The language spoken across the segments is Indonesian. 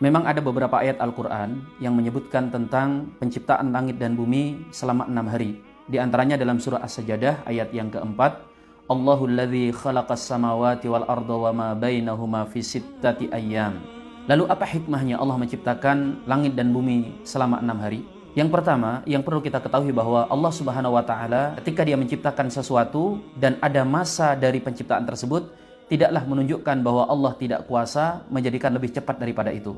Memang ada beberapa ayat Al-Quran yang menyebutkan tentang penciptaan langit dan bumi selama 6 hari. Di antaranya dalam surah As-Sajdah ayat yang keempat, Allahul ladzi khalaqas samawati wal arda wa ma bainahuma fi sittati ayyam. Lalu apa hikmahnya Allah menciptakan langit dan bumi selama 6 hari? Yang pertama, yang perlu kita ketahui bahwa Allah Subhanahu wa taala ketika Dia menciptakan sesuatu dan ada masa dari penciptaan tersebut, tidaklah menunjukkan bahwa Allah tidak kuasa menjadikan lebih cepat daripada itu.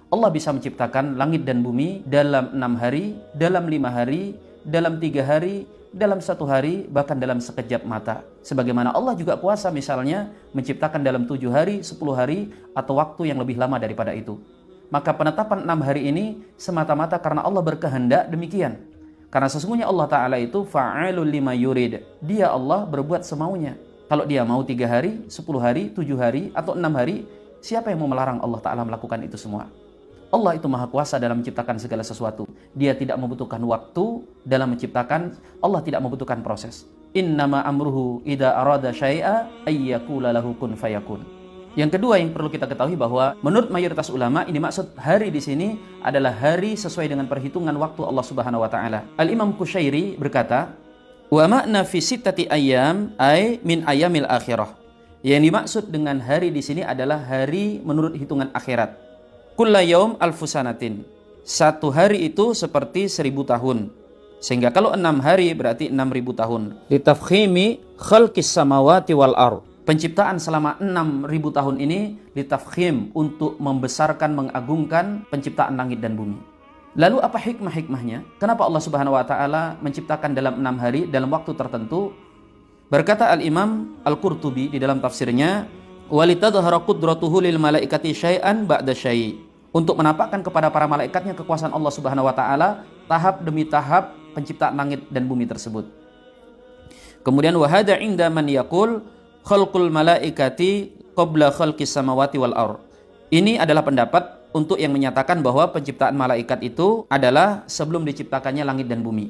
Allah bisa menciptakan langit dan bumi dalam 6 hari, dalam 5 hari, dalam 3 hari, dalam 1 hari, bahkan dalam sekejap mata. Sebagaimana Allah juga kuasa misalnya menciptakan dalam 7 hari, 10 hari, atau waktu yang lebih lama daripada itu. Maka penetapan 6 hari ini semata-mata karena Allah berkehendak demikian. Karena sesungguhnya Allah Ta'ala itu fa'alul lima yurid. Dia Allah berbuat semaunya. Kalau Dia mau 3 hari, 10 hari, 7 hari, atau 6 hari, siapa yang mau melarang Allah Ta'ala melakukan itu semua? Allah itu maha kuasa dalam menciptakan segala sesuatu. Dia tidak membutuhkan waktu dalam menciptakan. Allah tidak membutuhkan proses. Innama amruhu idza arada syai'a ayyakula lahu kun fayakun. Yang kedua yang perlu kita ketahui bahwa menurut mayoritas ulama ini maksud hari di sini adalah hari sesuai dengan perhitungan waktu Allah Subhanahu wa taala. Al-Imam Qushairi berkata, "Wa ma'na fi sittati ayyam ay min ayyamil akhirah." Yang dimaksud dengan hari di sini adalah hari menurut hitungan akhirat. Kulla yaum alfusanatin. 1 hari itu seperti 1000 tahun. Sehingga kalau 6 hari berarti 6000 tahun. Litafkhimi khalqis samawati wal ardh. Penciptaan selama 6000 tahun ini litafkhim, untuk membesarkan, mengagungkan penciptaan langit dan bumi. Lalu apa hikmahnya? Kenapa Allah Subhanahu wa taala menciptakan dalam 6 hari dalam waktu tertentu? Berkata Al-Imam Al-Qurtubi di dalam tafsirnya, walitadhhara qudratuhu lil malaikati syai'an ba'da syai'. Untuk menampakkan kepada para malaikatnya kekuasaan Allah Subhanahu wa taala tahap demi tahap penciptaan langit dan bumi tersebut. Kemudian wa hadza 'inda man yaqul khalqul malaikati qabla khalqis samawati wal ardh. Ini adalah pendapat untuk yang menyatakan bahwa penciptaan malaikat itu adalah sebelum diciptakannya langit dan bumi.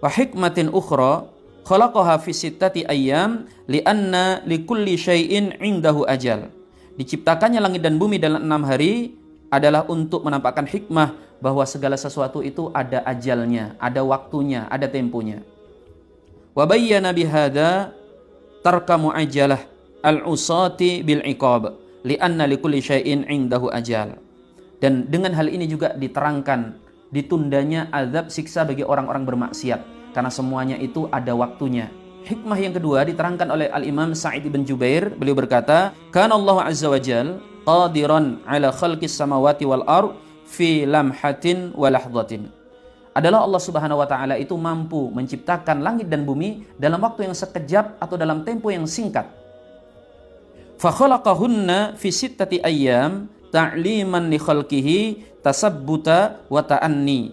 Wa hikmatin ukhra khalaqaha fi sittati ayyam li'anna likulli syai'in 'indahu ajal. Diciptakannya langit dan bumi dalam 6 hari adalah untuk menampakkan hikmah bahwa segala sesuatu itu ada ajalnya, ada waktunya, ada temponya. Wa bayyana bihadza tarka mu'ajjalah al-usati bil iqab li'anna likulli syai'in 'indahu ajal. Dan dengan hal ini juga diterangkan ditundanya azab siksa bagi orang-orang bermaksiat karena semuanya itu ada waktunya. Hikmah yang kedua diterangkan oleh Al-Imam Sa'id bin Jubair. Beliau berkata, "Kana Allah azza wa jal qadiran ala khalqis samawati wal ardh fi lamhatin wa lahdhatin." Adalah Allah Subhanahu wa taala itu mampu menciptakan langit dan bumi dalam waktu yang sekejap atau dalam tempo yang singkat. Fa khalaqahunna fi sittati ayyam ta'liman li khalqihi tasabbuta wa ta'anni.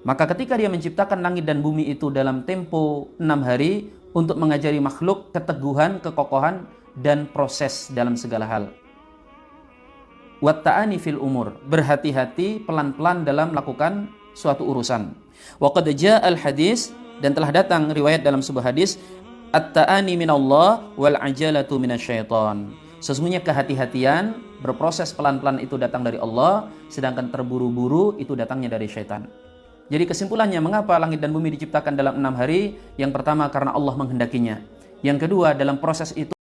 Maka ketika Dia menciptakan langit dan bumi itu dalam tempo 6 hari untuk mengajari makhluk keteguhan, kekokohan, dan proses dalam segala hal. Wa ta'ani fil umur, berhati-hati, pelan-pelan dalam melakukan suatu urusan. Wa qad ja'al hadis, dan telah datang riwayat dalam sebuah hadis, at-ta'ani minallah wal ajalatu minasyaiton. Sesungguhnya kehati-hatian, berproses pelan-pelan itu datang dari Allah, sedangkan terburu-buru itu datangnya dari syaitan. Jadi kesimpulannya, mengapa langit dan bumi diciptakan dalam 6 hari? Yang pertama karena Allah menghendakinya. Yang kedua, dalam proses itu